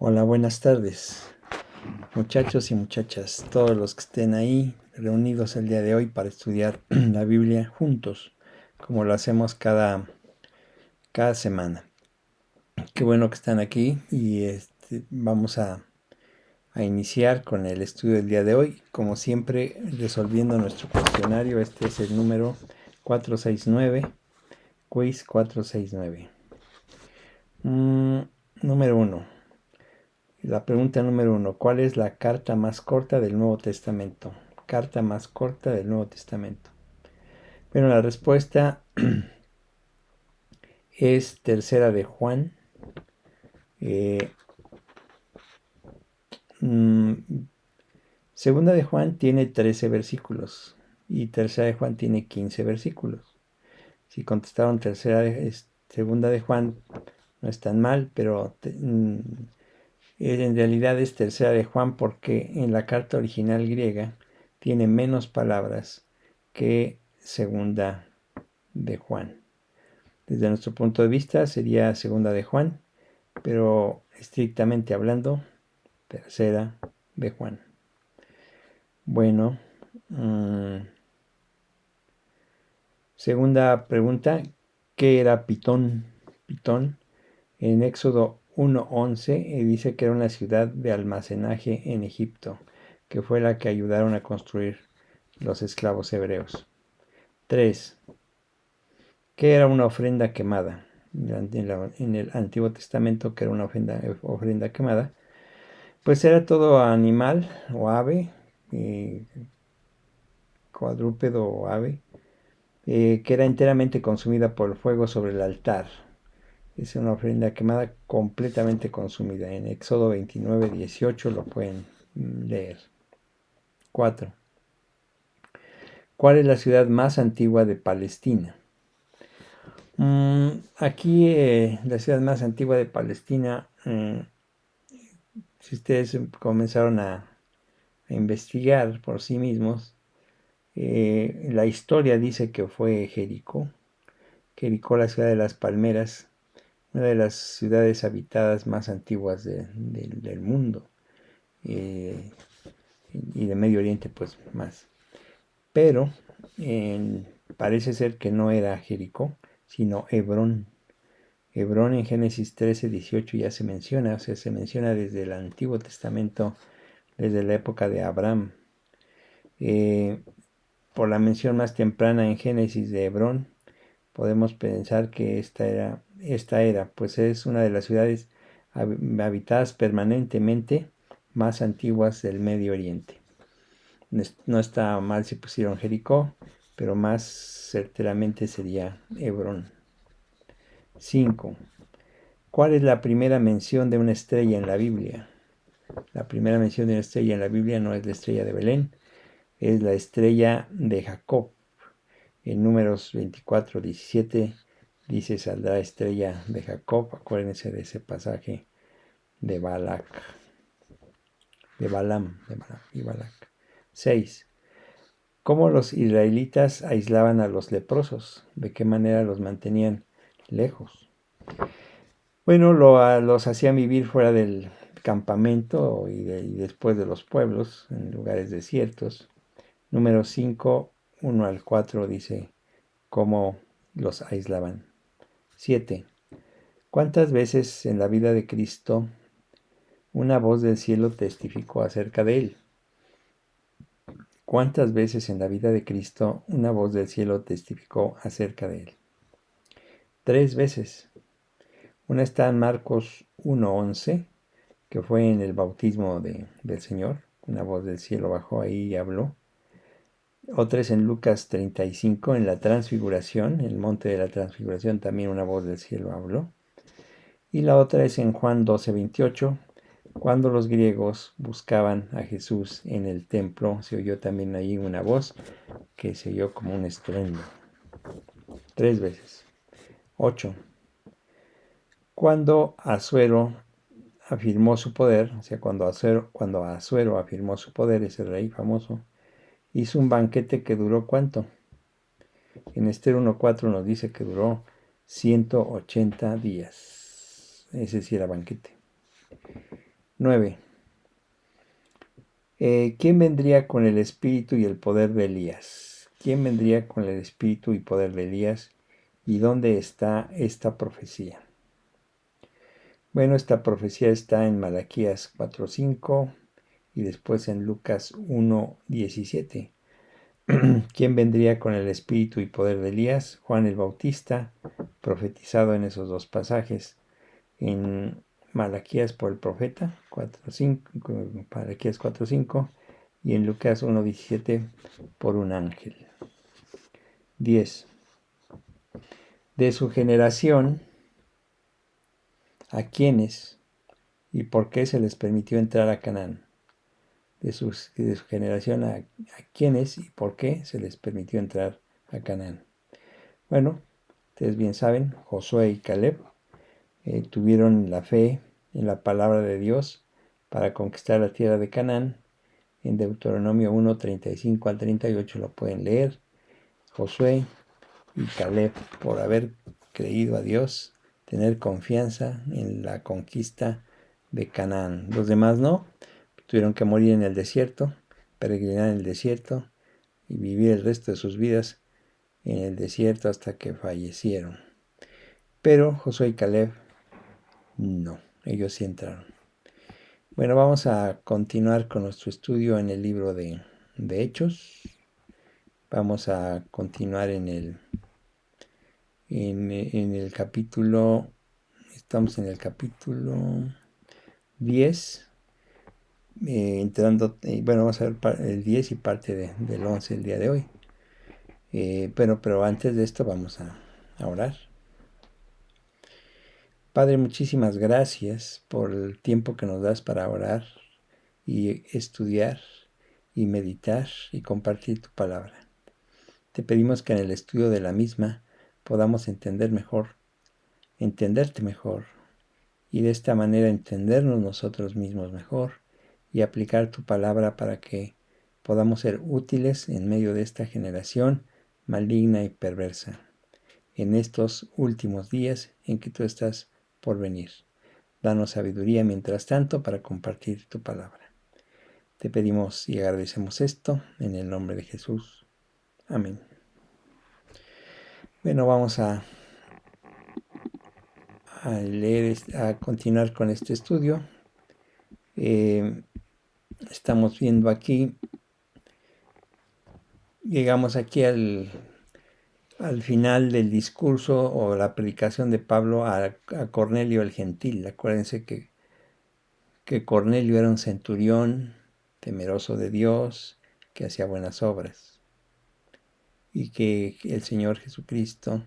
Hola, buenas tardes, muchachos y muchachas, todos los que estén ahí reunidos el día de hoy para estudiar la Biblia juntos, como lo hacemos cada semana. Qué bueno que están aquí y vamos a iniciar con el estudio del día de hoy, como siempre resolviendo nuestro cuestionario. Este es el número 469, quiz 469. Número 1. La pregunta número 1. ¿Cuál es la carta más corta del Nuevo Testamento? Carta más corta del Nuevo Testamento. Bueno, la respuesta es Tercera de Juan. Segunda de Juan tiene 13 versículos y Tercera de Juan tiene 15 versículos. Si contestaron Segunda de Juan, no es tan mal, pero en realidad es Tercera de Juan porque en la carta original griega tiene menos palabras que Segunda de Juan. Desde nuestro punto de vista sería Segunda de Juan, pero estrictamente hablando, Tercera de Juan. Bueno, segunda pregunta, ¿qué era Pitón? Pitón, en Éxodo 1:11 dice que era una ciudad de almacenaje en Egipto, que fue la que ayudaron a construir los esclavos hebreos. 3. ¿Qué era una ofrenda quemada? En el Antiguo Testamento, ¿qué era una ofrenda quemada? Pues era todo animal o ave, cuadrúpedo o ave, que era enteramente consumida por el fuego sobre el altar. Es una ofrenda quemada completamente consumida. En Éxodo 29:18 lo pueden leer. 4. ¿Cuál es la ciudad más antigua de Palestina? Aquí la ciudad más antigua de Palestina, si ustedes comenzaron a investigar por sí mismos, la historia dice que fue Jericó. Jericó, la ciudad de las palmeras, una de las ciudades habitadas más antiguas del mundo, y de Medio Oriente pues más. Pero parece ser que no era Jericó, sino Hebrón. Hebrón en Génesis 13:18 ya se menciona, o sea, se menciona desde el Antiguo Testamento, desde la época de Abraham. Por la mención más temprana en Génesis de Hebrón, podemos pensar que esta era, pues es una de las ciudades habitadas permanentemente más antiguas del Medio Oriente. No está mal si pusieron Jericó, pero más certeramente sería Hebrón. 5. ¿Cuál es la primera mención de una estrella en la Biblia? La primera mención de una estrella en la Biblia no es la estrella de Belén, es la estrella de Jacob. En Números 24:17 dice: saldrá estrella de Jacob. Acuérdense de ese pasaje de Balac, de Balaam y Balac. 6. ¿Cómo los israelitas aislaban a los leprosos? ¿De qué manera los mantenían lejos? Bueno, los hacían vivir fuera del campamento y después de los pueblos, en lugares desiertos. Número 5, 1 al 4 dice cómo los aislaban. 7. ¿Cuántas veces en la vida de Cristo una voz del cielo testificó acerca de él? ¿Cuántas veces en la vida de Cristo una voz del cielo testificó acerca de él? 3 veces. Una está en Marcos 1:11, que fue en el bautismo del Señor. Una voz del cielo bajó ahí y habló. Otra es en Lucas 35, en la transfiguración, en el monte de la transfiguración, también una voz del cielo habló. Y la otra es en Juan 12:28, cuando los griegos buscaban a Jesús en el templo, se oyó también ahí una voz que se oyó como un estruendo. 3 veces. 8. Cuando Asuero afirmó su poder, o sea, cuando Asuero afirmó su poder, ese rey famoso, hizo un banquete que duró ¿cuánto? En Esther 1:4 nos dice que duró 180 días. Ese sí era banquete. 9. ¿Quién vendría con el espíritu y el poder de Elías? ¿Quién vendría con el espíritu y poder de Elías? ¿Y dónde está esta profecía? Bueno, esta profecía está en Malaquías 4:5 y después en Lucas 1:17. ¿Quién vendría con el espíritu y poder de Elías? Juan el Bautista, profetizado en esos dos pasajes. En Malaquías por el profeta, 4:5, Malaquías 4:5, y en Lucas 1:17 por un ángel. 10. De su generación, ¿a quiénes y por qué se les permitió entrar a Canaán? De su generación, ¿a quiénes y por qué se les permitió entrar a Canaán? Bueno, ustedes bien saben, Josué y Caleb tuvieron la fe en la palabra de Dios para conquistar la tierra de Canaán. En Deuteronomio 1:35 al 38 lo pueden leer. Josué y Caleb, por haber creído a Dios, tener confianza en la conquista de Canaán. Los demás no, tuvieron que morir en el desierto, peregrinar en el desierto y vivir el resto de sus vidas en el desierto hasta que fallecieron. Pero Josué y Caleb no, ellos sí entraron. Bueno, vamos a continuar con nuestro estudio en el libro de Hechos. Vamos a continuar en el capítulo, estamos en el capítulo 10, entrando, bueno, vamos a ver el 10 y parte del 11 el día de hoy. Pero antes de esto vamos a orar. Padre, muchísimas gracias por el tiempo que nos das para orar y estudiar y meditar y compartir tu palabra. Te pedimos que en el estudio de la misma podamos entenderte mejor y de esta manera entendernos nosotros mismos mejor y aplicar tu palabra para que podamos ser útiles en medio de esta generación maligna y perversa, en estos últimos días en que tú estás por venir. Danos sabiduría mientras tanto para compartir tu palabra. Te pedimos y agradecemos esto en el nombre de Jesús. Amén. Bueno, vamos a leer, a continuar con este estudio. Estamos viendo aquí, llegamos aquí al final del discurso o la predicación de Pablo a Cornelio el Gentil. Acuérdense que Cornelio era un centurión temeroso de Dios, que hacía buenas obras y que el Señor Jesucristo,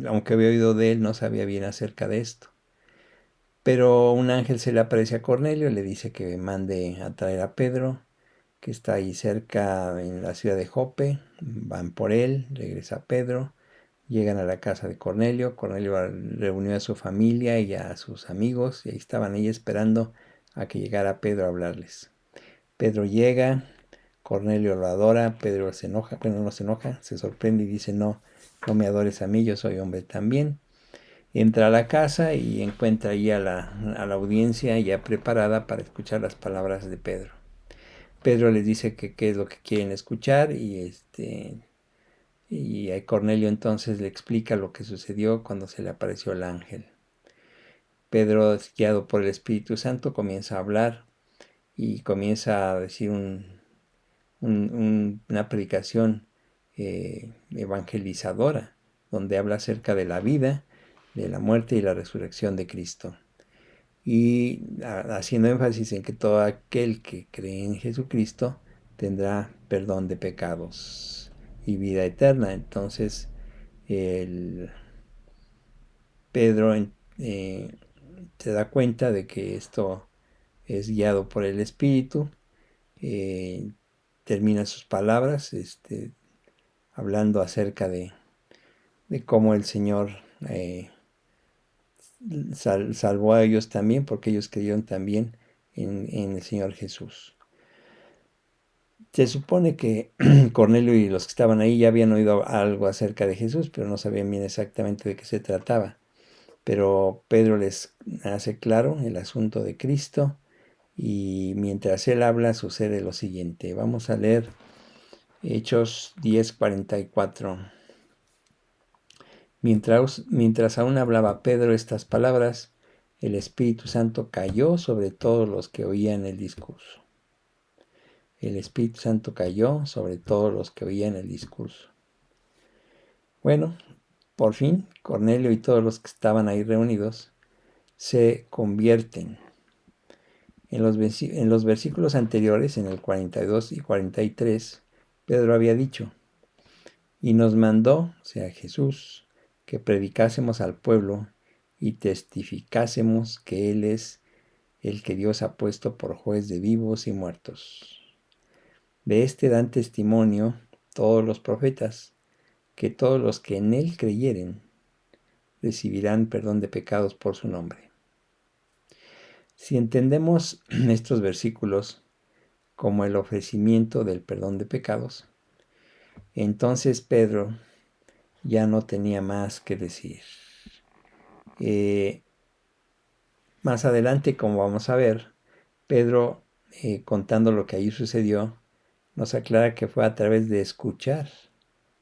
aunque había oído de él, no sabía bien acerca de esto. Pero un ángel se le aparece a Cornelio y le dice que mande a traer a Pedro, que está ahí cerca en la ciudad de Jope. Van por él, regresa Pedro, llegan a la casa de Cornelio. Cornelio reunió a su familia y a sus amigos y ahí estaban ahí esperando a que llegara Pedro a hablarles. Pedro llega, Cornelio lo adora, Pedro se enoja, bueno, no se enoja, se sorprende y dice, no me adores a mí, yo soy hombre también. Entra a la casa y encuentra ahí a la audiencia ya preparada para escuchar las palabras de Pedro. Pedro les dice que qué es lo que quieren escuchar y a Cornelio entonces le explica lo que sucedió cuando se le apareció el ángel. Pedro, guiado por el Espíritu Santo, comienza a hablar y comienza a decir una predicación evangelizadora, donde habla acerca de la vida, de la muerte y la resurrección de Cristo. Y haciendo énfasis en que todo aquel que cree en Jesucristo tendrá perdón de pecados y vida eterna. Entonces, Pedro se da cuenta de que esto es guiado por el Espíritu. Termina sus palabras hablando acerca de cómo el Señor salvó a ellos también, porque ellos creyeron también en el Señor Jesús. Se supone que Cornelio y los que estaban ahí ya habían oído algo acerca de Jesús, pero no sabían bien exactamente de qué se trataba. Pero Pedro les hace claro el asunto de Cristo y mientras él habla sucede lo siguiente. Vamos a leer Hechos 10:44. Mientras aún hablaba Pedro estas palabras, el Espíritu Santo cayó sobre todos los que oían el discurso. El Espíritu Santo cayó sobre todos los que oían el discurso. Bueno, por fin, Cornelio y todos los que estaban ahí reunidos se convierten. En los versículos anteriores, en el 42 y 43, Pedro había dicho, y nos mandó, o sea Jesús, que predicásemos al pueblo y testificásemos que Él es el que Dios ha puesto por juez de vivos y muertos. De este dan testimonio todos los profetas, que todos los que en Él creyeren recibirán perdón de pecados por su nombre. Si entendemos estos versículos como el ofrecimiento del perdón de pecados, entonces Pedro ya no tenía más que decir. Más adelante, como vamos a ver, Pedro, contando lo que allí sucedió, nos aclara que fue a través de escuchar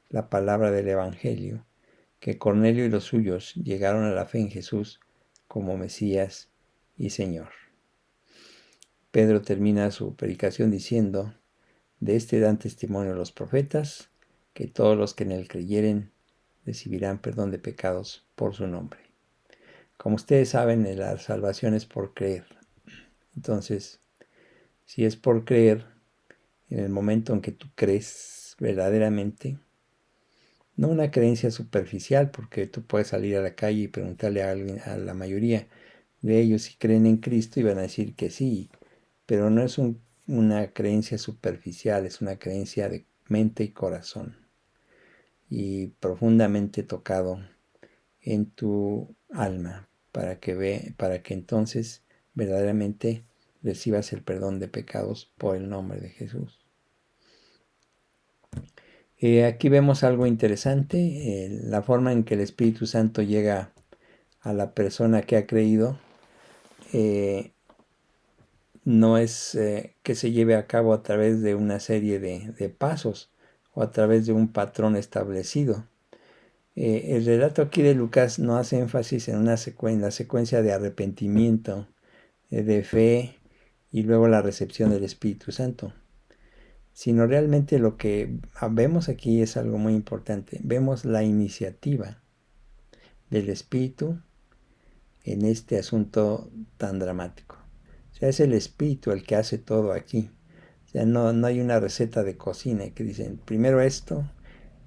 la palabra del Evangelio que Cornelio y los suyos llegaron a la fe en Jesús como Mesías y Señor. Pedro termina su predicación diciendo, de este dan testimonio los profetas, que todos los que en él creyeren recibirán perdón de pecados por su nombre. Como ustedes saben, la salvación es por creer. Entonces, si es por creer, en el momento en que tú crees verdaderamente, no una creencia superficial, porque tú puedes salir a la calle y preguntarle a alguien, a la mayoría de ellos si creen en Cristo y van a decir que sí, pero no es una creencia superficial, es una creencia de mente y corazón y profundamente tocado en tu alma para que entonces verdaderamente recibas el perdón de pecados por el nombre de Jesús. Aquí vemos algo interesante, la forma en que el Espíritu Santo llega a la persona que ha creído no es que se lleve a cabo a través de una serie de pasos o a través de un patrón establecido. El relato aquí de Lucas no hace énfasis en la secuencia de arrepentimiento, de fe y luego la recepción del Espíritu Santo, sino realmente lo que vemos aquí es algo muy importante. Vemos la iniciativa del Espíritu en este asunto tan dramático. O sea, es el Espíritu el que hace todo aquí. O sea, no hay una receta de cocina que dicen primero esto,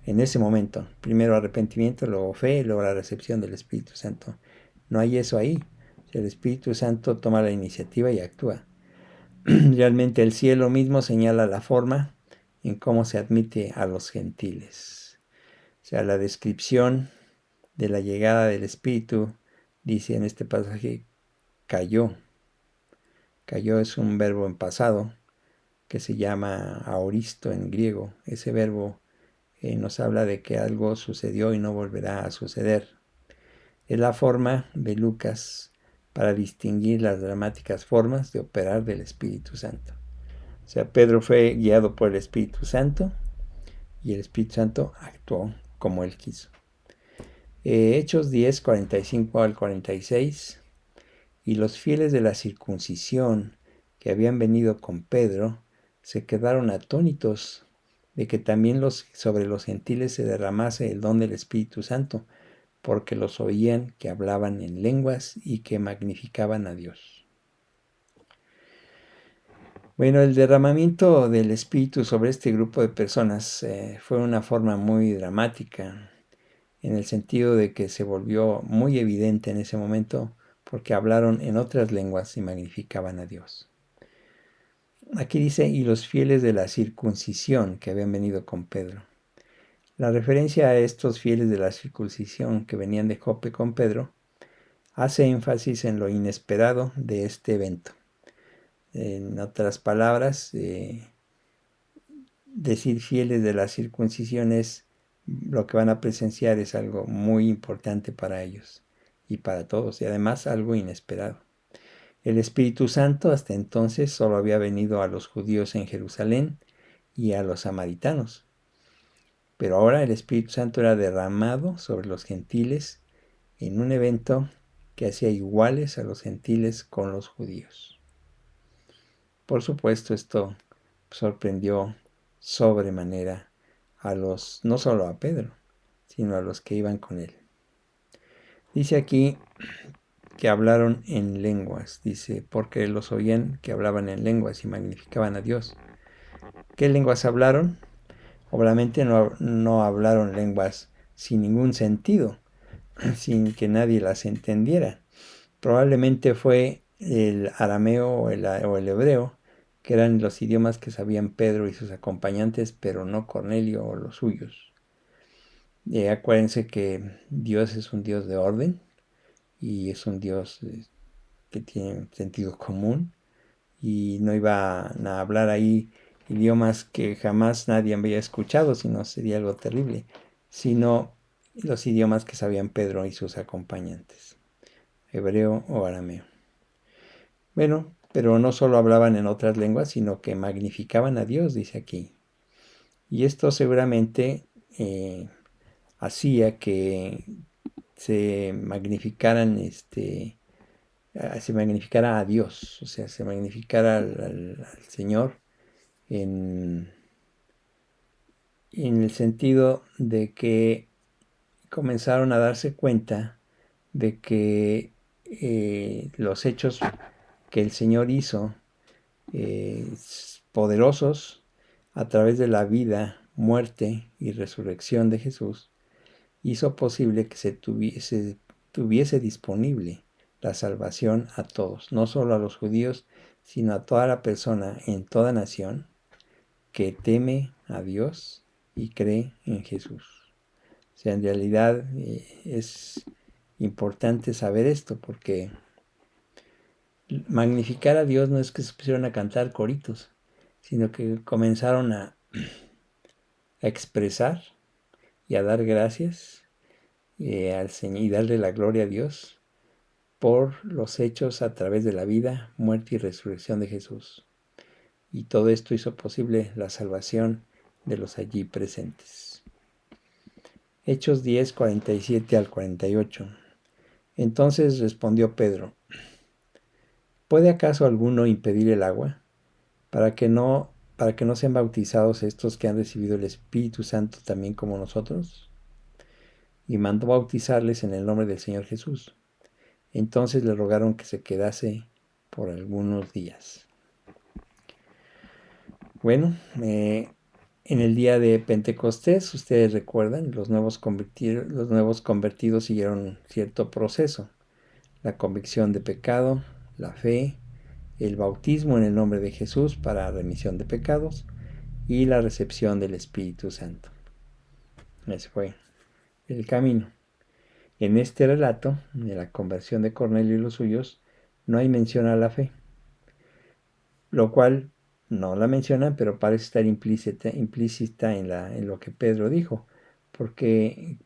en ese momento, primero arrepentimiento, luego fe, luego la recepción del Espíritu Santo. No hay eso ahí. O sea, el Espíritu Santo toma la iniciativa y actúa. Realmente el cielo mismo señala la forma en cómo se admite a los gentiles. O sea, la descripción de la llegada del Espíritu, dice en este pasaje, cayó. Cayó es un verbo en pasado que se llama aoristo en griego. Ese verbo nos habla de que algo sucedió y no volverá a suceder. Es la forma de Lucas para distinguir las dramáticas formas de operar del Espíritu Santo. O sea, Pedro fue guiado por el Espíritu Santo y el Espíritu Santo actuó como él quiso. Hechos 10, 45 al 46. Y los fieles de la circuncisión que habían venido con Pedro se quedaron atónitos de que también sobre los gentiles se derramase el don del Espíritu Santo, porque los oían que hablaban en lenguas y que magnificaban a Dios. Bueno, el derramamiento del Espíritu sobre este grupo de personas fue una forma muy dramática, en el sentido de que se volvió muy evidente en ese momento porque hablaron en otras lenguas y magnificaban a Dios. Aquí dice, y los fieles de la circuncisión que habían venido con Pedro. La referencia a estos fieles de la circuncisión que venían de Jope con Pedro hace énfasis en lo inesperado de este evento. En otras palabras, decir fieles de la circuncisión es lo que van a presenciar es algo muy importante para ellos. y para todos, y además algo inesperado. El Espíritu Santo hasta entonces solo había venido a los judíos en Jerusalén y a los samaritanos, pero ahora el Espíritu Santo era derramado sobre los gentiles en un evento que hacía iguales a los gentiles con los judíos. Por supuesto, esto sorprendió sobremanera a los, no solo a Pedro, sino a los que iban con él. Dice aquí que hablaron en lenguas, dice, porque los oían que hablaban en lenguas y magnificaban a Dios. ¿Qué lenguas hablaron? Obviamente no hablaron lenguas sin ningún sentido, sin que nadie las entendiera. Probablemente fue el arameo o el hebreo, que eran los idiomas que sabían Pedro y sus acompañantes, pero no Cornelio o los suyos. Acuérdense que Dios es un Dios de orden y es un Dios que tiene sentido común y no iba a hablar ahí idiomas que jamás nadie había escuchado, sino sería algo terrible, sino los idiomas que sabían Pedro y sus acompañantes, hebreo o arameo. Bueno, pero no solo hablaban en otras lenguas, sino que magnificaban a Dios, dice aquí. Y esto seguramente hacía que se magnificaran se magnificara a Dios, o sea, se magnificara al Señor en el sentido de que comenzaron a darse cuenta de que los hechos que el Señor hizo, poderosos, a través de la vida, muerte y resurrección de Jesús, hizo posible que se tuviese disponible la salvación a todos, no solo a los judíos, sino a toda la persona en toda nación que teme a Dios y cree en Jesús. O sea, en realidad es importante saber esto porque magnificar a Dios no es que se pusieron a cantar coritos, sino que comenzaron a expresar y a dar gracias al Señor y darle la gloria a Dios por los hechos a través de la vida, muerte y resurrección de Jesús. Y todo esto hizo posible la salvación de los allí presentes. Hechos 10, 47 al 48. Entonces respondió Pedro: ¿puede acaso alguno impedir el agua para que no sean bautizados estos que han recibido el Espíritu Santo también como nosotros? Y mandó bautizarles en el nombre del Señor Jesús. Entonces le rogaron que se quedase por algunos días. Bueno, en el día de Pentecostés, ustedes recuerdan, los nuevos convertidos siguieron cierto proceso: la convicción de pecado, la fe, el bautismo en el nombre de Jesús para remisión de pecados y la recepción del Espíritu Santo. Ese fue el camino. En este relato, de la conversión de Cornelio y los suyos, no hay mención a la fe, lo cual no la mencionan, pero parece estar implícita en lo que Pedro dijo, porque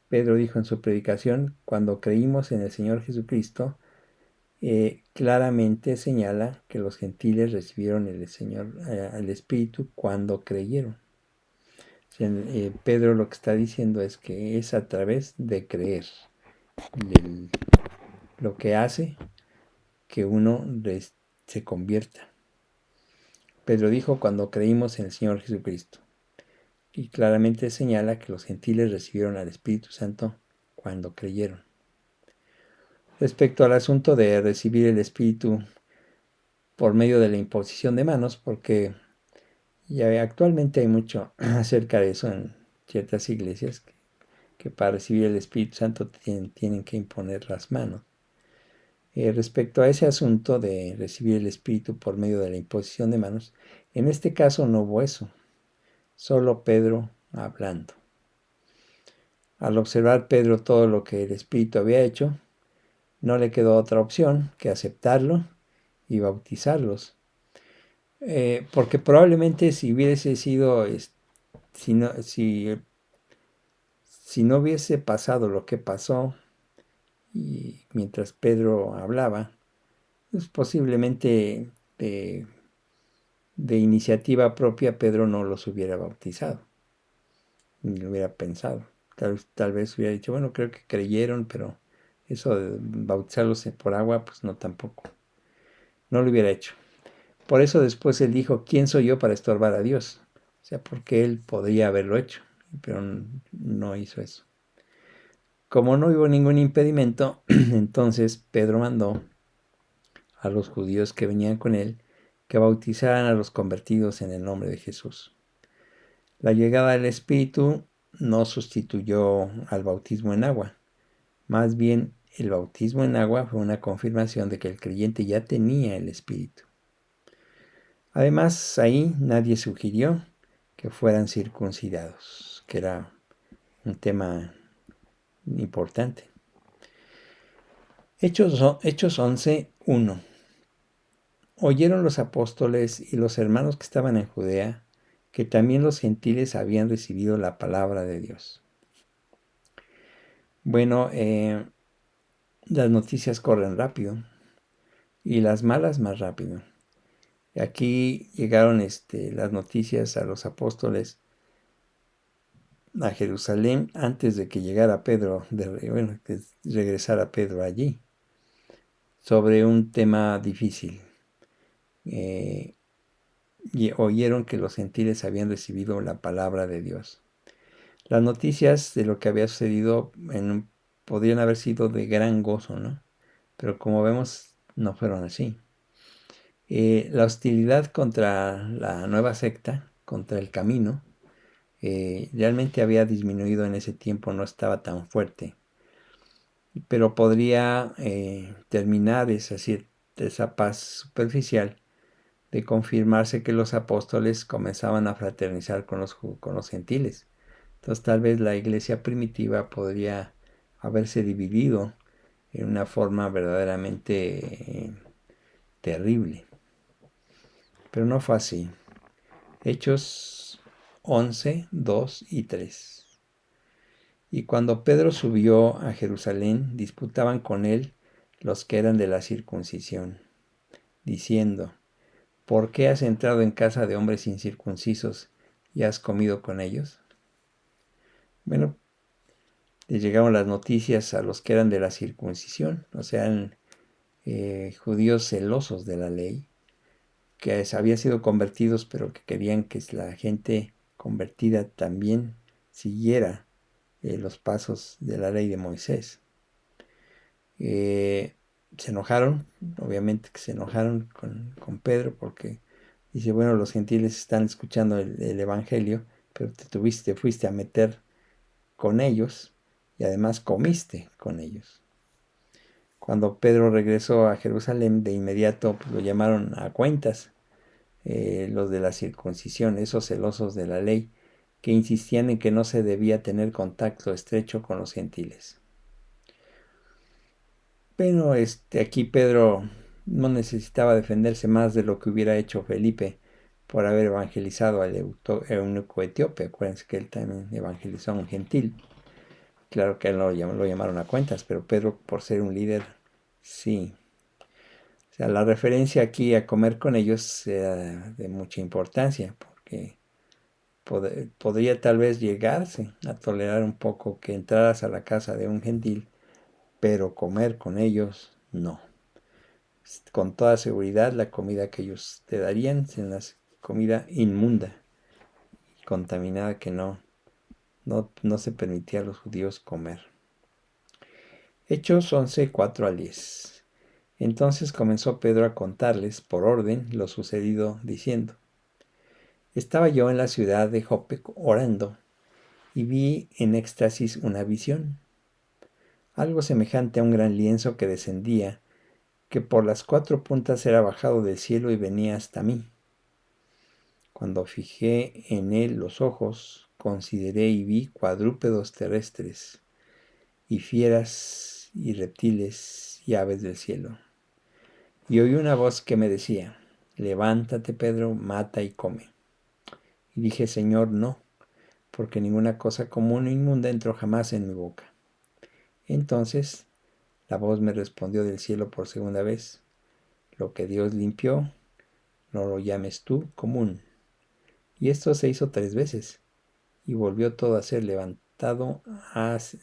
Pedro dijo en su predicación: cuando creímos en el Señor Jesucristo, claramente señala que los gentiles recibieron el Espíritu cuando creyeron. O sea, Pedro lo que está diciendo es que es a través de creer lo que hace que uno se convierta. Pedro dijo: cuando creímos en el Señor Jesucristo. Y claramente señala que los gentiles recibieron al Espíritu Santo cuando creyeron. Respecto al asunto de recibir el Espíritu por medio de la imposición de manos, porque ya actualmente hay mucho acerca de eso en ciertas iglesias, que para recibir el Espíritu Santo tienen que imponer las manos. Respecto a ese asunto de recibir el Espíritu por medio de la imposición de manos, en este caso no hubo eso, solo Pedro hablando. Al observar Pedro todo lo que el Espíritu había hecho, no le quedó otra opción que aceptarlo y bautizarlos. Porque probablemente si hubiese sido, si no hubiese pasado lo que pasó, y mientras Pedro hablaba, pues posiblemente de iniciativa propia Pedro no los hubiera bautizado, ni lo hubiera pensado. Tal vez hubiera dicho, bueno, creo que creyeron, pero eso de bautizarlos por agua, pues no tampoco. No lo hubiera hecho. Por eso después él dijo, ¿quién soy yo para estorbar a Dios? O sea, porque él podría haberlo hecho, pero no hizo eso. Como no hubo ningún impedimento, entonces Pedro mandó a los judíos que venían con él que bautizaran a los convertidos en el nombre de Jesús. La llegada del Espíritu no sustituyó al bautismo en agua. Más bien, el bautismo en agua fue una confirmación de que el creyente ya tenía el Espíritu. Además, ahí nadie sugirió que fueran circuncidados, que era un tema importante. Hechos 11:1. Oyeron los apóstoles y los hermanos que estaban en Judea que también los gentiles habían recibido la palabra de Dios. Bueno, las noticias corren rápido y las malas más rápido. Aquí llegaron las noticias a los apóstoles a Jerusalén antes de que llegara Pedro, que regresara Pedro allí, sobre un tema difícil. Y oyeron que los gentiles habían recibido la palabra de Dios. Las noticias de lo que había sucedido podrían haber sido de gran gozo, ¿no? Pero como vemos, no fueron así. La hostilidad contra la nueva secta, contra el camino, realmente había disminuido en ese tiempo, no estaba tan fuerte. Pero podría terminar esa paz superficial de confirmarse que los apóstoles comenzaban a fraternizar con los gentiles. Entonces tal vez la iglesia primitiva podría haberse dividido en una forma verdaderamente terrible. Pero no fue así. Hechos 11, 2 y 3. Y cuando Pedro subió a Jerusalén, disputaban con él los que eran de la circuncisión, diciendo, ¿por qué has entrado en casa de hombres incircuncisos y has comido con ellos? Bueno, les llegaron las noticias a los que eran de la circuncisión, o sea, eran judíos celosos de la ley, que habían sido convertidos, pero que querían que la gente convertida también siguiera los pasos de la ley de Moisés. Se enojaron, obviamente que se enojaron con Pedro, porque dice, bueno, los gentiles están escuchando el Evangelio, pero fuiste a meter con ellos y además comiste con ellos. Cuando Pedro regresó a Jerusalén, de inmediato pues, lo llamaron a cuentas, los de la circuncisión, esos celosos de la ley, que insistían en que no se debía tener contacto estrecho con los gentiles. Pero aquí Pedro no necesitaba defenderse más de lo que hubiera hecho Felipe por haber evangelizado al eunuco etíope. Acuérdense que él también evangelizó a un gentil. Claro que a él lo llamaron a cuentas, pero Pedro, por ser un líder, sí. O sea, la referencia aquí a comer con ellos era de mucha importancia, porque podría tal vez llegarse a tolerar un poco que entraras a la casa de un gentil, pero comer con ellos no. Con toda seguridad la comida que ellos te darían es una comida inmunda y contaminada que no se permitía a los judíos comer. Hechos 11, 4 al 10. Entonces comenzó Pedro a contarles por orden lo sucedido, diciendo, estaba yo en la ciudad de Jope orando y vi en éxtasis una visión, algo semejante a un gran lienzo que descendía, que por las 4 puntas era bajado del cielo y venía hasta mí. Cuando fijé en él los ojos, consideré y vi cuadrúpedos terrestres, y fieras, y reptiles, y aves del cielo. Y oí una voz que me decía, levántate, Pedro, mata y come. Y dije, Señor, no, porque ninguna cosa común o inmunda entró jamás en mi boca. Entonces La voz me respondió del cielo por segunda vez: lo que Dios limpió, no lo llames tú común. Y esto se hizo 3 veces, y volvió todo a ser levantado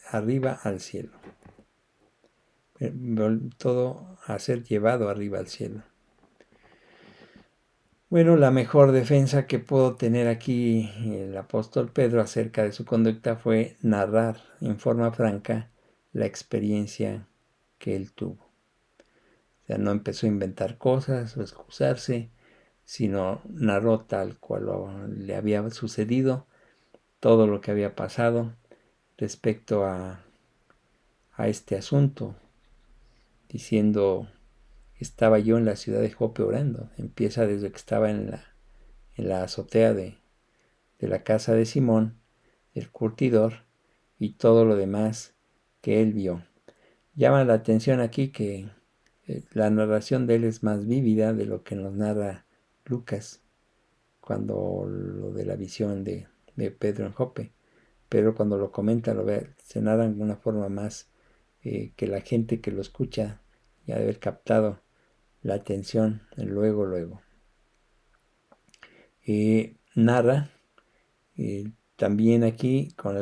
arriba al cielo. Todo a ser llevado arriba al cielo. Bueno, la mejor defensa que pudo tener aquí el apóstol Pedro acerca de su conducta fue narrar en forma franca la experiencia que él tuvo. O sea, no empezó a inventar cosas o excusarse, sino narró tal cual le había sucedido, todo lo que había pasado respecto a este asunto, diciendo: estaba yo en la ciudad de Jope orando. Empieza desde que estaba en la azotea de la casa de Simón, el curtidor, y todo lo demás que él vio. Llama la atención aquí que la narración de él es más vívida de lo que nos narra Lucas, cuando lo de la visión de Pedro en Jope. Pero cuando lo comenta, se narra de una forma más que la gente que lo escucha ya debe haber captado la atención luego. Narra también aquí con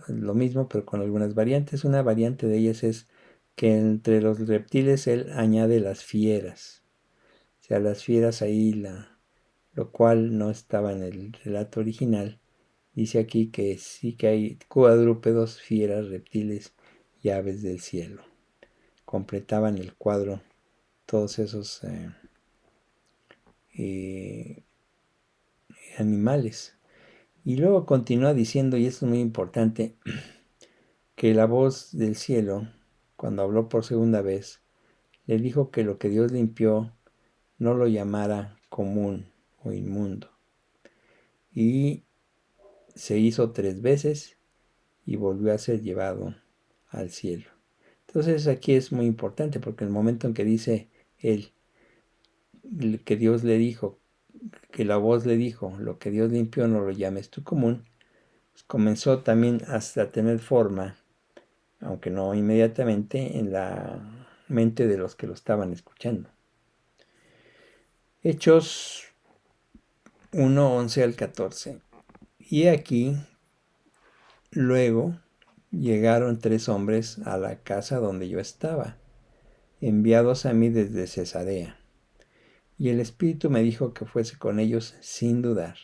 lo mismo, pero con algunas variantes. Una variante de ellas es que entre los reptiles él añade las fieras. O sea, las fieras ahí, lo cual no estaba en el relato original. Dice aquí que sí que hay cuadrúpedos, fieras, reptiles y aves del cielo. Completaban el cuadro todos esos animales. Y luego continúa diciendo, y esto es muy importante, que la voz del cielo, cuando habló por segunda vez, le dijo que lo que Dios limpió no lo llamara común o inmundo. Y se hizo 3 veces y volvió a ser llevado al cielo. Entonces aquí es muy importante, porque en el momento en que dice él que Dios le dijo, que la voz le dijo, lo que Dios limpió no lo llames tú común, pues comenzó también hasta a tener forma, aunque no inmediatamente, en la mente de los que lo estaban escuchando. Hechos 1, 11 al 14. Y aquí, luego, llegaron 3 hombres a la casa donde yo estaba, enviados a mí desde Cesarea. Y el Espíritu me dijo que fuese con ellos sin dudar.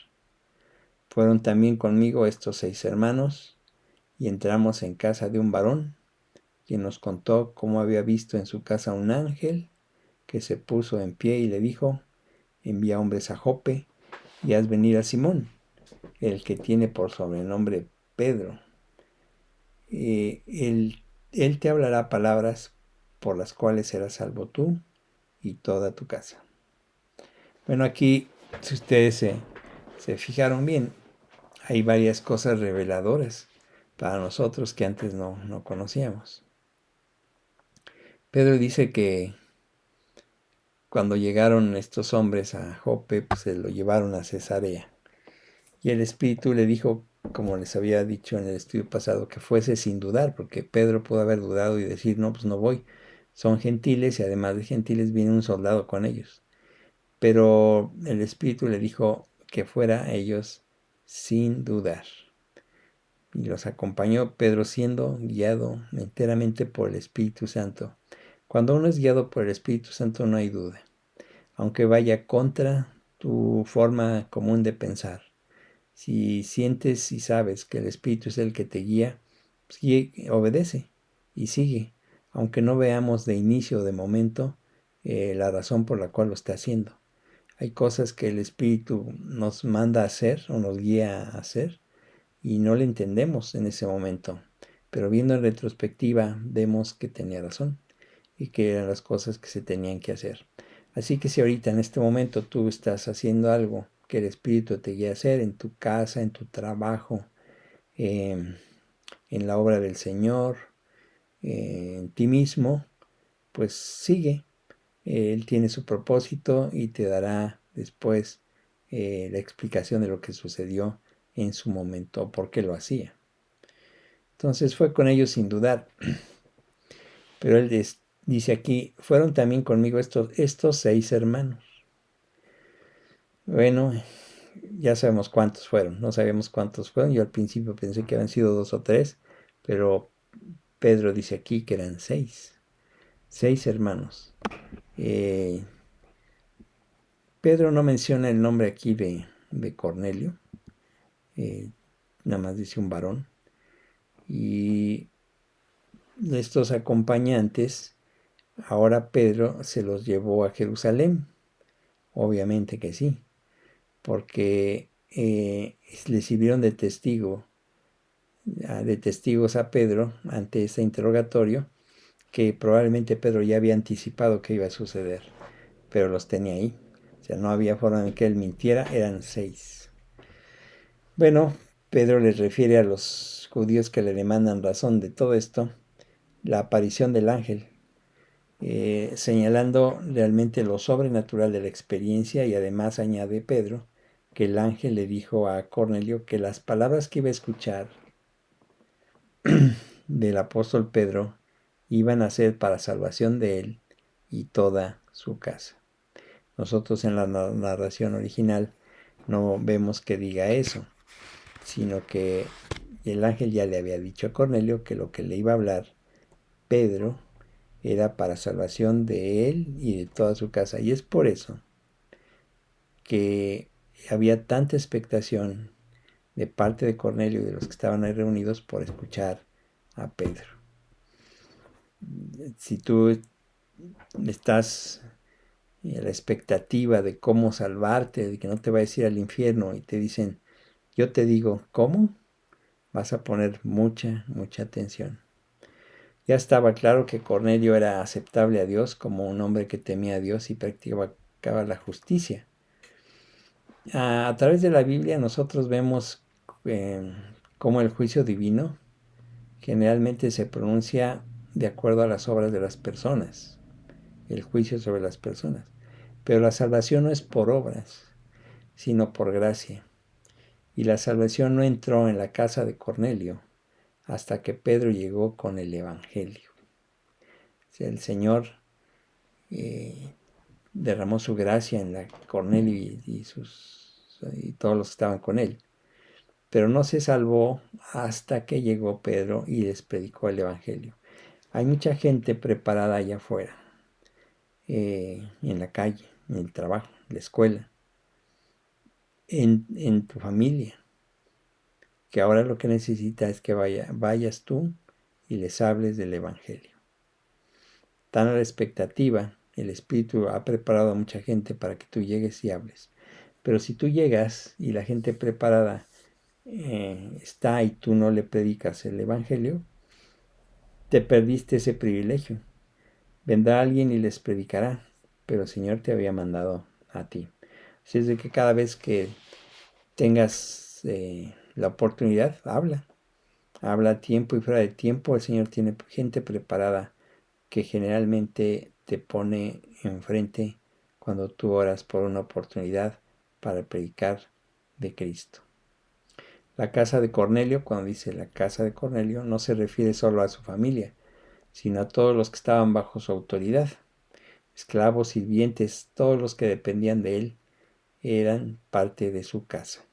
Fueron también conmigo estos 6 hermanos, y entramos en casa de un varón, quien nos contó cómo había visto en su casa un ángel, que se puso en pie y le dijo: envía hombres a Jope y haz venir a Simón, el que tiene por sobrenombre Pedro. Él te hablará palabras por las cuales serás salvo tú y toda tu casa. Bueno, aquí, si ustedes se fijaron bien, hay varias cosas reveladoras para nosotros que antes no conocíamos. Pedro dice que cuando llegaron estos hombres a Jope, pues se lo llevaron a Cesarea. Y el Espíritu le dijo, como les había dicho en el estudio pasado, que fuese sin dudar, porque Pedro pudo haber dudado y decir: no, pues no voy. Son gentiles y además de gentiles viene un soldado con ellos. Pero el Espíritu le dijo que fuera a ellos sin dudar. Y los acompañó, Pedro siendo guiado enteramente por el Espíritu Santo. Cuando uno es guiado por el Espíritu Santo no hay duda, aunque vaya contra tu forma común de pensar. Si sientes y sabes que el Espíritu es el que te guía, pues obedece y sigue, aunque no veamos de inicio o de momento la razón por la cual lo está haciendo. Hay cosas que el Espíritu nos manda a hacer o nos guía a hacer y no le entendemos en ese momento, pero viendo en retrospectiva vemos que tenía razón y que eran las cosas que se tenían que hacer. Así que si ahorita en este momento tú estás haciendo algo que el Espíritu te guía a hacer en tu casa, en tu trabajo, en la obra del Señor, en ti mismo, pues sigue. Él tiene su propósito y te dará después la explicación de lo que sucedió en su momento, por qué lo hacía. Entonces fue con ellos sin dudar. Pero él dice aquí, fueron también conmigo estos 6 hermanos. Bueno, ya sabemos cuántos fueron, no sabemos cuántos fueron. Yo al principio pensé que habían sido 2 o 3, pero Pedro dice aquí que eran 6. 6 hermanos. Eh, Pedro no menciona el nombre aquí de Cornelio, eh, nada más dice un varón. Y estos acompañantes, ahora Pedro se los llevó a Jerusalén. Obviamente que sí, porque le sirvieron de testigos a Pedro ante este interrogatorio, que probablemente Pedro ya había anticipado que iba a suceder, pero los tenía ahí. O sea, no había forma en que él mintiera, eran 6. Bueno, Pedro les refiere a los judíos que le demandan razón de todo esto, la aparición del ángel, señalando realmente lo sobrenatural de la experiencia, y además añade Pedro que el ángel le dijo a Cornelio que las palabras que iba a escuchar del apóstol Pedro iban a ser para salvación de él y toda su casa. Nosotros en la narración original no vemos que diga eso, sino que el ángel ya le había dicho a Cornelio que lo que le iba a hablar Pedro era para salvación de él y de toda su casa. Y es por eso que había tanta expectación de parte de Cornelio y de los que estaban ahí reunidos por escuchar a Pedro. Si tú estás a la expectativa de cómo salvarte, de que no te vayas a ir al infierno, y te dicen, yo te digo, ¿cómo? Vas a poner mucha, mucha atención. Ya estaba claro que Cornelio era aceptable a Dios como un hombre que temía a Dios y practicaba la justicia. A través de la Biblia nosotros vemos cómo el juicio divino generalmente se pronuncia de acuerdo a las obras de las personas, el juicio sobre las personas. Pero la salvación no es por obras, sino por gracia. Y la salvación no entró en la casa de Cornelio hasta que Pedro llegó con el Evangelio. O sea, el Señor derramó su gracia en Cornelio y todos los que estaban con él. Pero no se salvó hasta que llegó Pedro y les predicó el Evangelio. Hay mucha gente preparada allá afuera, en la calle, en el trabajo, en la escuela, en tu familia, que ahora lo que necesita es que vayas tú y les hables del Evangelio. Tan a la expectativa, el Espíritu ha preparado a mucha gente para que tú llegues y hables. Pero si tú llegas y la gente preparada está y tú no le predicas el Evangelio, te perdiste ese privilegio. Vendrá alguien y les predicará, pero el Señor te había mandado a ti. Así es de que cada vez que tengas la oportunidad, habla. Habla a tiempo y fuera de tiempo. El Señor tiene gente preparada que generalmente te pone enfrente cuando tú oras por una oportunidad para predicar de Cristo. La casa de Cornelio, cuando dice la casa de Cornelio, no se refiere solo a su familia, sino a todos los que estaban bajo su autoridad. Esclavos, sirvientes, todos los que dependían de él eran parte de su casa.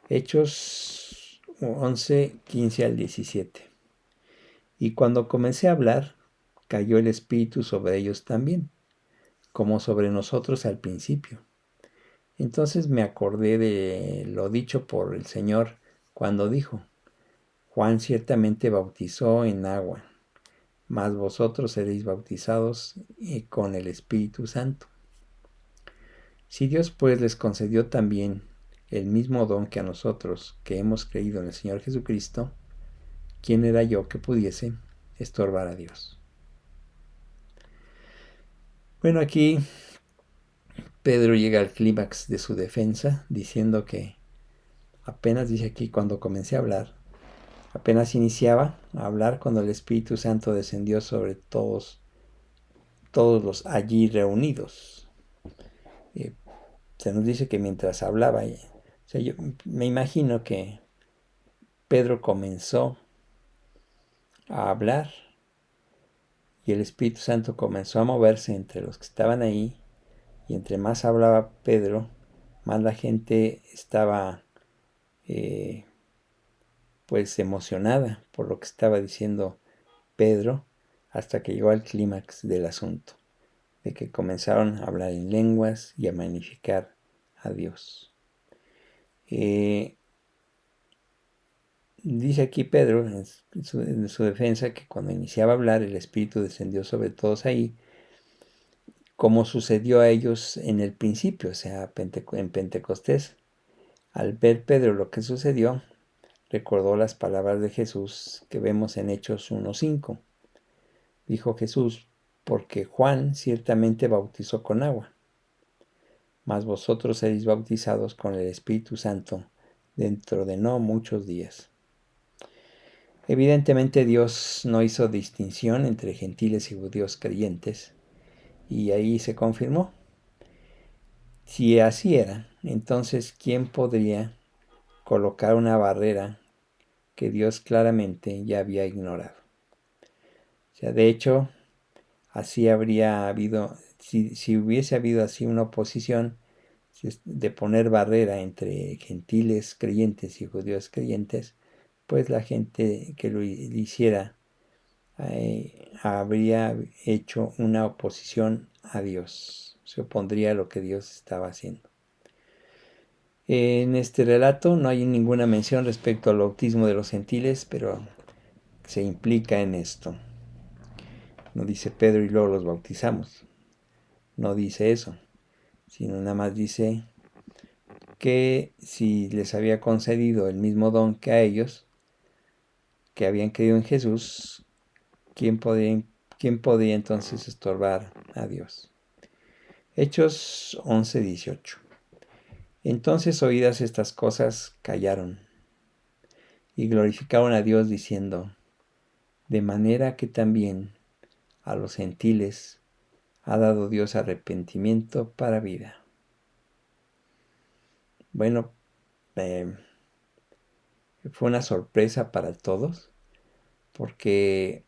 Hechos 11, 15 al 17. Y cuando comencé a hablar, cayó el Espíritu sobre ellos también, como sobre nosotros al principio. Entonces me acordé de lo dicho por el Señor cuando dijo, Juan ciertamente bautizó en agua, mas vosotros seréis bautizados con el Espíritu Santo. Si Dios pues les concedió también el mismo don que a nosotros, que hemos creído en el Señor Jesucristo, ¿quién era yo que pudiese estorbar a Dios? Bueno, aquí Pedro llega al clímax de su defensa, diciendo que apenas, dice aquí, cuando comencé a hablar, apenas iniciaba a hablar cuando el Espíritu Santo descendió sobre todos los allí reunidos. Se nos dice que mientras hablaba, o sea, yo me imagino que Pedro comenzó a hablar Y el Espíritu Santo comenzó a moverse entre los que estaban ahí, y entre más hablaba Pedro, más la gente estaba pues emocionada por lo que estaba diciendo Pedro, hasta que llegó al clímax del asunto, de que comenzaron a hablar en lenguas y a magnificar a Dios. Dice aquí Pedro en su defensa que cuando iniciaba a hablar el Espíritu descendió sobre todos ahí, como sucedió a ellos en el principio, o sea, en Pentecostés. Al ver Pedro lo que sucedió, recordó las palabras de Jesús que vemos en Hechos 1:5. Dijo Jesús, porque Juan ciertamente bautizó con agua, mas vosotros seréis bautizados con el Espíritu Santo dentro de no muchos días. Evidentemente Dios no hizo distinción entre gentiles y judíos creyentes, y ahí se confirmó. Si así era, entonces ¿quién podría colocar una barrera que Dios claramente ya había ignorado? O sea, de hecho, así habría habido, si hubiese habido así una oposición de poner barrera entre gentiles creyentes y judíos creyentes, pues la gente que lo hiciera habría hecho una oposición a Dios, se opondría a lo que Dios estaba haciendo. En este relato no hay ninguna mención respecto al bautismo de los gentiles, pero se implica en esto. No dice Pedro y luego los bautizamos. No dice eso, sino nada más dice que si les había concedido el mismo don que a ellos, que habían creído en Jesús, ¿quién podía entonces estorbar a Dios? Hechos 11:18. Entonces oídas estas cosas, callaron y glorificaron a Dios diciendo, de manera que también a los gentiles ha dado Dios arrepentimiento para vida. Bueno, fue una sorpresa para todos, porque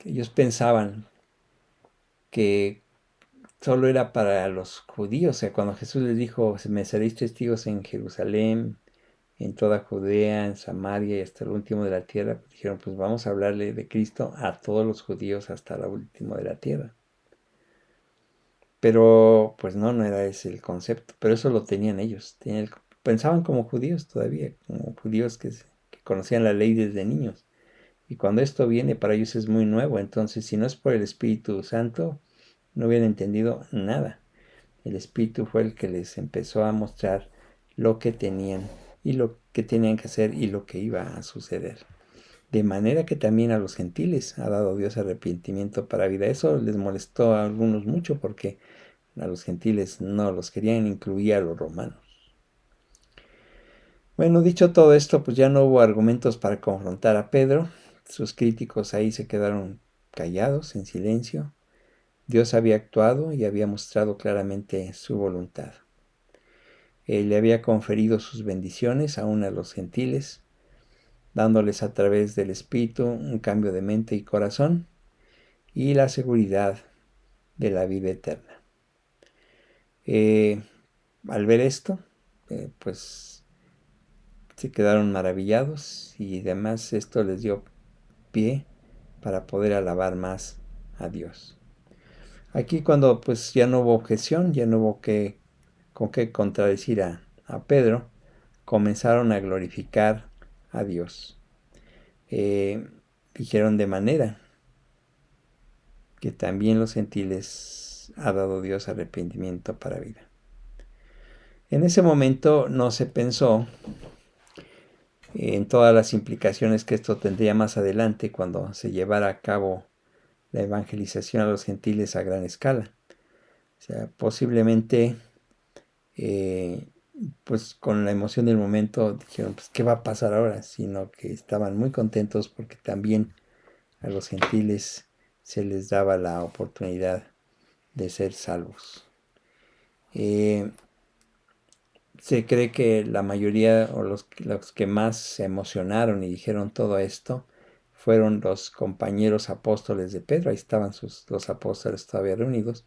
ellos pensaban que solo era para los judíos. O sea, cuando Jesús les dijo, me seréis testigos en Jerusalén, en toda Judea, en Samaria y hasta el último de la tierra, pues dijeron, pues vamos a hablarle de Cristo a todos los judíos hasta el último de la tierra. Pero pues no era ese el concepto, pero eso lo tenían ellos. Pensaban como judíos todavía, como judíos que conocían la ley desde niños. Y cuando esto viene para ellos es muy nuevo, entonces si no es por el Espíritu Santo, no hubieran entendido nada. El Espíritu fue el que les empezó a mostrar lo que tenían y lo que tenían que hacer y lo que iba a suceder. De manera que también a los gentiles ha dado Dios arrepentimiento para vida. Eso les molestó a algunos mucho porque a los gentiles no los querían incluir a los romanos. Bueno, dicho todo esto, pues ya no hubo argumentos para confrontar a Pedro. Sus críticos ahí se quedaron callados, en silencio. Dios había actuado y había mostrado claramente su voluntad. Él le había conferido sus bendiciones aún a los gentiles, dándoles a través del Espíritu un cambio de mente y corazón y la seguridad de la vida eterna. Al ver esto, pues se quedaron maravillados y además esto les dio pie para poder alabar más a Dios. Aquí cuando pues ya no hubo objeción, ya no hubo con qué contradecir a Pedro, comenzaron a glorificar a Dios. Dijeron de manera que también los gentiles ha dado Dios arrepentimiento para vida. En ese momento no se pensó en todas las implicaciones que esto tendría más adelante cuando se llevara a cabo la evangelización a los gentiles a gran escala. O sea, posiblemente, pues con la emoción del momento dijeron, pues ¿qué va a pasar ahora? Sino que estaban muy contentos porque también a los gentiles se les daba la oportunidad de ser salvos. Se cree que la mayoría o los que más se emocionaron y dijeron todo esto fueron los compañeros apóstoles de Pedro, ahí estaban los apóstoles todavía reunidos,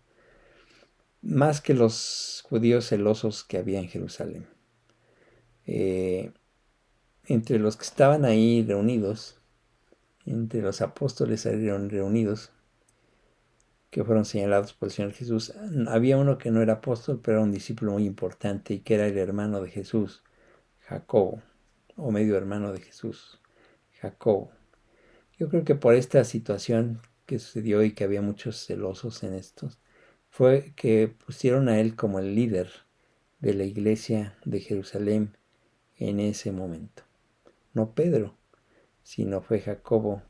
más que los judíos celosos que había en Jerusalén. Entre los que estaban ahí reunidos, entre los apóstoles ahí reunidos, que fueron señalados por el Señor Jesús, había uno que no era apóstol, pero era un discípulo muy importante y que era el hermano de Jesús, Jacobo, o medio hermano de Jesús, Jacobo. Yo creo que por esta situación que sucedió y que había muchos celosos en estos, fue que pusieron a él como el líder de la iglesia de Jerusalén en ese momento. No Pedro, sino fue Jacobo,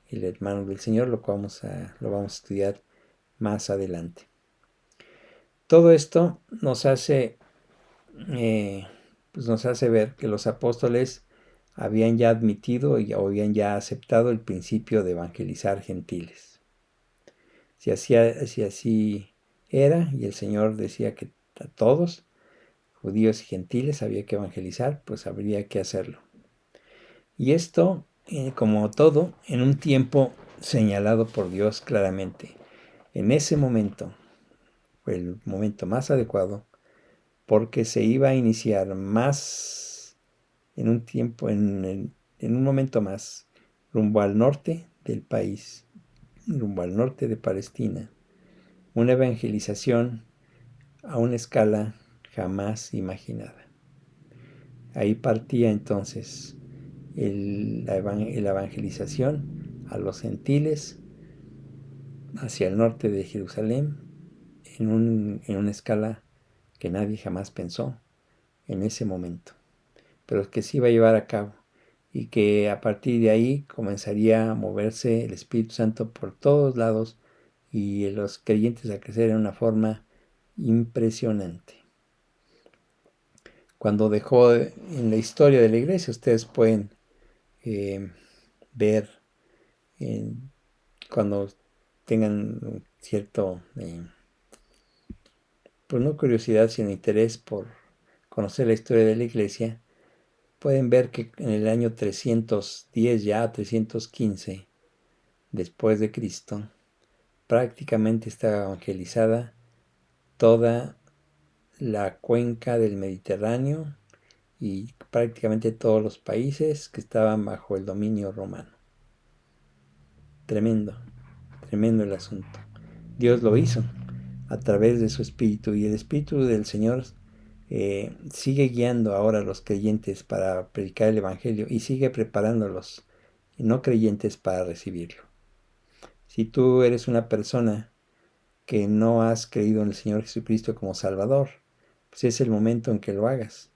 el hermano del Señor, lo vamos a estudiar más adelante. Todo esto nos hace ver que los apóstoles habían ya admitido y habían ya aceptado el principio de evangelizar gentiles. Si así era, y el Señor decía que a todos, judíos y gentiles, había que evangelizar, pues habría que hacerlo. Y esto, como todo, en un tiempo señalado por Dios claramente. En ese momento fue el momento más adecuado, porque se iba a iniciar más en un tiempo, en un momento más, rumbo al norte del país, rumbo al norte de Palestina, una evangelización a una escala jamás imaginada. Ahí partía entonces la evangelización a los gentiles hacia el norte de Jerusalén en una escala que nadie jamás pensó en ese momento, pero que se iba a llevar a cabo y que a partir de ahí comenzaría a moverse el Espíritu Santo por todos lados y los creyentes a crecer en una forma impresionante. Cuando dejó en la historia de la iglesia, ustedes pueden ver cuando tengan cierto, pues no curiosidad, sino interés por conocer la historia de la iglesia, pueden ver que en el año 310 ya, 315 después de Cristo, prácticamente estaba evangelizada toda la cuenca del Mediterráneo y prácticamente todos los países que estaban bajo el dominio romano. Tremendo, tremendo el asunto. Dios lo hizo a través de su Espíritu y el Espíritu del Señor sigue guiando ahora a los creyentes para predicar el Evangelio y sigue preparando a los no creyentes para recibirlo. Si tú eres una persona que no has creído en el Señor Jesucristo como Salvador, pues es el momento en que lo hagas.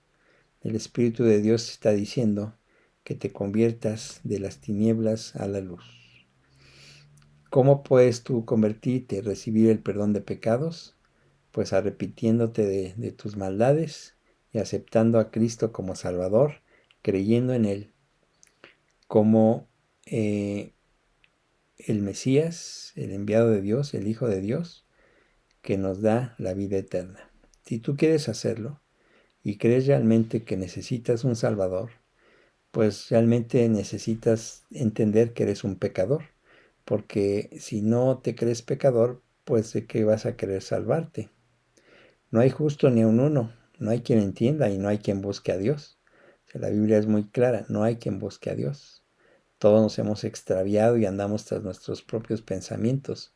El Espíritu de Dios está diciendo que te conviertas de las tinieblas a la luz. ¿Cómo puedes tú convertirte y recibir el perdón de pecados? Pues arrepintiéndote de tus maldades y aceptando a Cristo como Salvador, creyendo en Él como el Mesías, el enviado de Dios, el Hijo de Dios, que nos da la vida eterna. Si tú quieres hacerlo y crees realmente que necesitas un Salvador, pues realmente necesitas entender que eres un pecador, porque si no te crees pecador, pues de qué vas a querer salvarte. No hay justo ni un uno, no hay quien entienda y no hay quien busque a Dios. O sea, la Biblia es muy clara, no hay quien busque a Dios. Todos nos hemos extraviado y andamos tras nuestros propios pensamientos,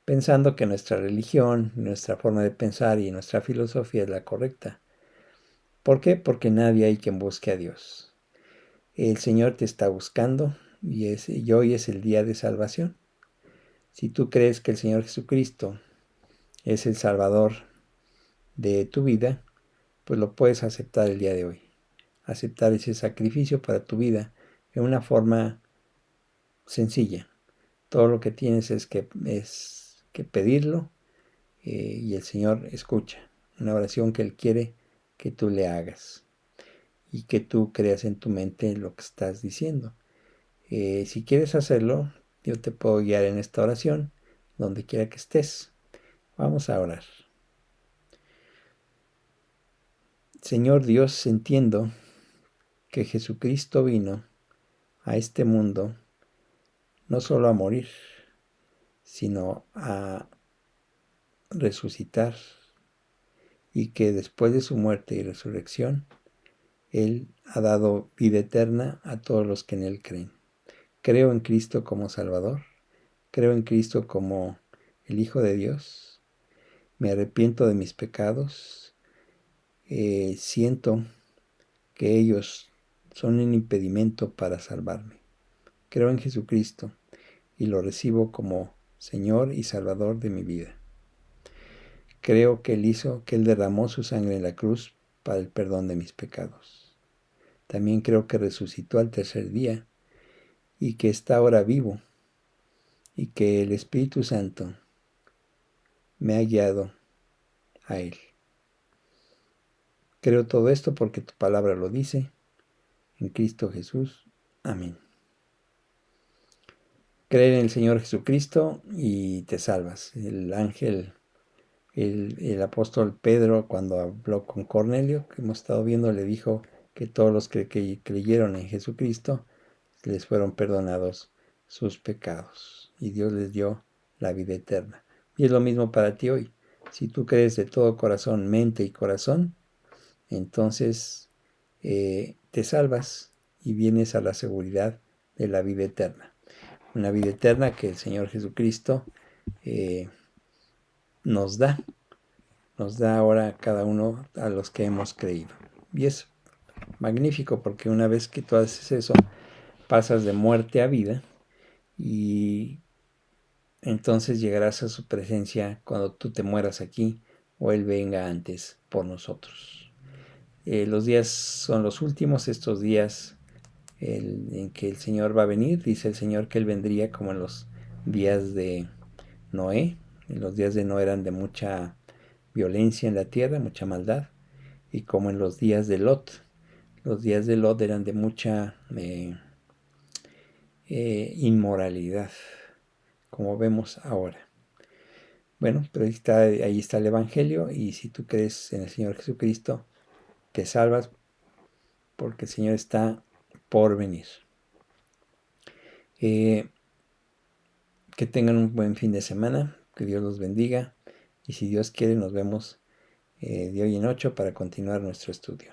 pensando que nuestra religión, nuestra forma de pensar y nuestra filosofía es la correcta. ¿Por qué? Porque nadie hay quien busque a Dios. El Señor te está buscando y hoy es el día de salvación. Si tú crees que el Señor Jesucristo es el Salvador de tu vida, pues lo puedes aceptar el día de hoy. Aceptar ese sacrificio para tu vida en una forma sencilla. Todo lo que tienes es que pedirlo y el Señor escucha. Una oración que Él quiere que tú le hagas y que tú creas en tu mente lo que estás diciendo. Si quieres hacerlo, yo te puedo guiar en esta oración, donde quiera que estés. Vamos a orar. Señor Dios, entiendo que Jesucristo vino a este mundo no solo a morir, sino a resucitar, y que después de su muerte y resurrección, Él ha dado vida eterna a todos los que en Él creen. Creo en Cristo como Salvador, creo en Cristo como el Hijo de Dios, me arrepiento de mis pecados, siento que ellos son un impedimento para salvarme. Creo en Jesucristo y lo recibo como Señor y Salvador de mi vida. Creo que Él derramó su sangre en la cruz para el perdón de mis pecados. También creo que resucitó al tercer día y que está ahora vivo y que el Espíritu Santo me ha guiado a Él. Creo todo esto porque tu palabra lo dice, en Cristo Jesús. Amén. Creer en el Señor Jesucristo y te salvas. El ángel, el apóstol Pedro, cuando habló con Cornelio, que hemos estado viendo, le dijo que todos los que creyeron en Jesucristo les fueron perdonados sus pecados y Dios les dio la vida eterna. Y es lo mismo para ti hoy. Si tú crees de todo corazón, mente y corazón, entonces te salvas y vienes a la seguridad de la vida eterna. Una vida eterna que el Señor Jesucristo eh, nos da ahora a cada uno a los que hemos creído. Y es magnífico porque una vez que tú haces eso, pasas de muerte a vida y entonces llegarás a su presencia cuando tú te mueras aquí o Él venga antes por nosotros. Los días son los últimos, estos días en que el Señor va a venir. Dice el Señor que Él vendría como en los días de Noé. En los días de Noé eran de mucha violencia en la tierra, mucha maldad, y como en los días de Lot. Los días de Lot eran de mucha inmoralidad, como vemos ahora. Bueno, pero ahí está el Evangelio, y si tú crees en el Señor Jesucristo, te salvas porque el Señor está por venir. Que tengan un buen fin de semana, que Dios los bendiga, y si Dios quiere nos vemos de hoy en 8 para continuar nuestro estudio.